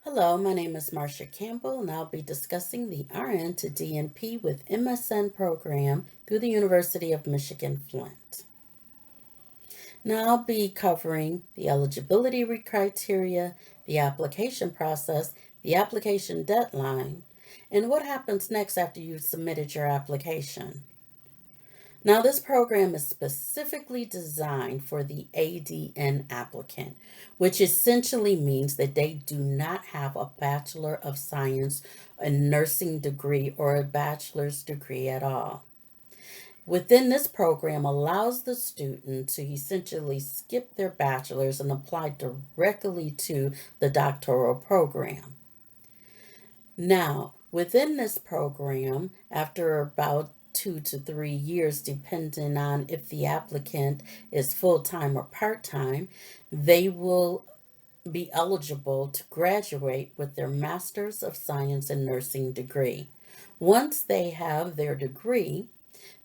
Hello, my name is Marcia Campbell, and I'll be discussing the RN to DNP with MSN program through the University of Michigan Flint. Now, I'll be covering the eligibility criteria, the application process, the application deadline, and what happens next after you've submitted your application. Now, this program is specifically designed for the ADN applicant, which essentially means that they do not have a Bachelor of Science, a nursing degree, or a bachelor's degree at all. Within this program allows the student to essentially skip their bachelor's and apply directly to the doctoral program. Now, within this program, after about 2 to 3 years, depending on if the applicant is full time or part time, they will be eligible to graduate with their Master's of Science in Nursing degree. Once they have their degree,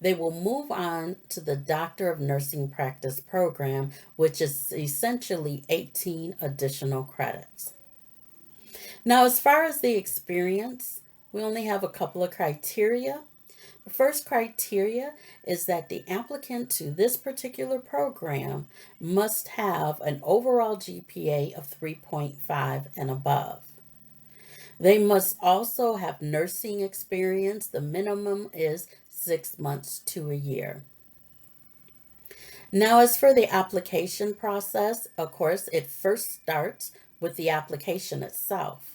they will move on to the Doctor of Nursing Practice program, which is essentially 18 additional credits. Now, as far as the experience, we only have a couple of criteria. The first criteria is that the applicant to this particular program must have an overall GPA of 3.5 and above. They must also have nursing experience. The minimum is 6 months to a year. Now, as for the application process, of course, it first starts with the application itself.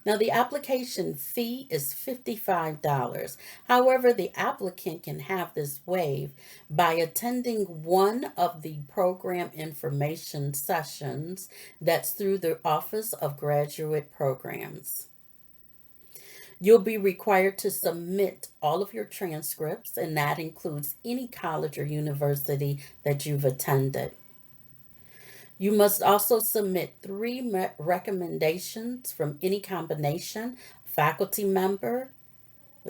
Now, the application fee is $55. However, the applicant can have this waived by attending one of the program information sessions that's through the Office of Graduate Programs. You'll be required to submit all of your transcripts, and that includes any college or university that you've attended. You must also submit 3 recommendations from any combination, faculty member,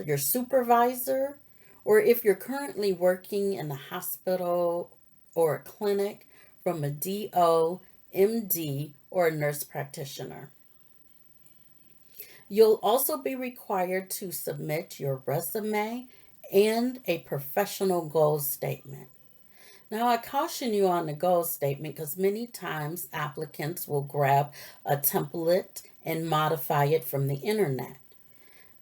your supervisor, or if you're currently working in a hospital or a clinic, from a DO, MD, or a nurse practitioner. You'll also be required to submit your resume and a professional goals statement. Now, I caution you on the goal statement because many times applicants will grab a template and modify it from the internet.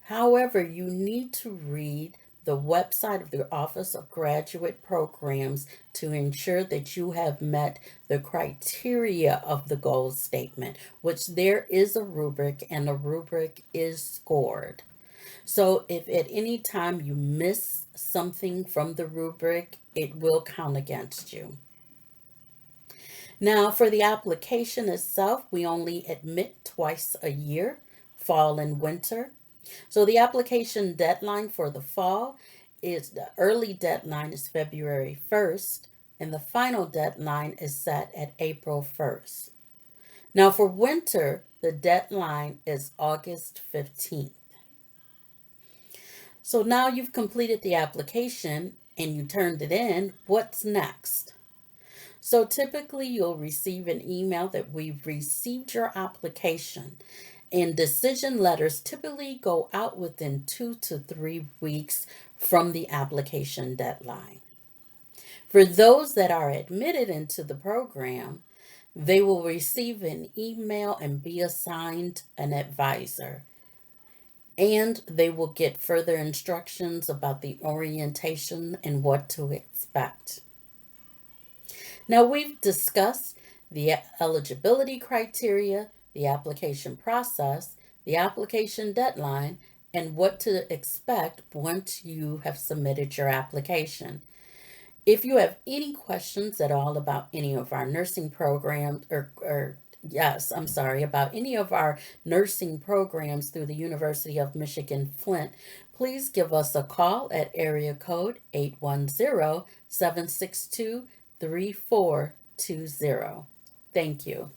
However, you need to read the website of the Office of Graduate Programs to ensure that you have met the criteria of the goal statement, which there is a rubric and the rubric is scored. So if at any time you miss something from the rubric, it will count against you. Now, for the application itself, we only admit twice a year, fall and winter. So the application deadline for the fall is the early deadline is February 1st, and the final deadline is set at April 1st. Now, for winter, the deadline is August 15th. So now you've completed the application and you turned it in. What's next? So typically you'll receive an email that we've received your application, and decision letters typically go out within 2 to 3 weeks from the application deadline. For those that are admitted into the program, they will receive an email and be assigned an advisor, and they will get further instructions about the orientation and what to expect. Now, we've discussed the eligibility criteria, the application process, the application deadline, and what to expect once you have submitted your application. If you have any questions at all about any of our nursing programs, about any of our nursing programs through the University of Michigan Flint, please give us a call at area code 810-762-3420. Thank you.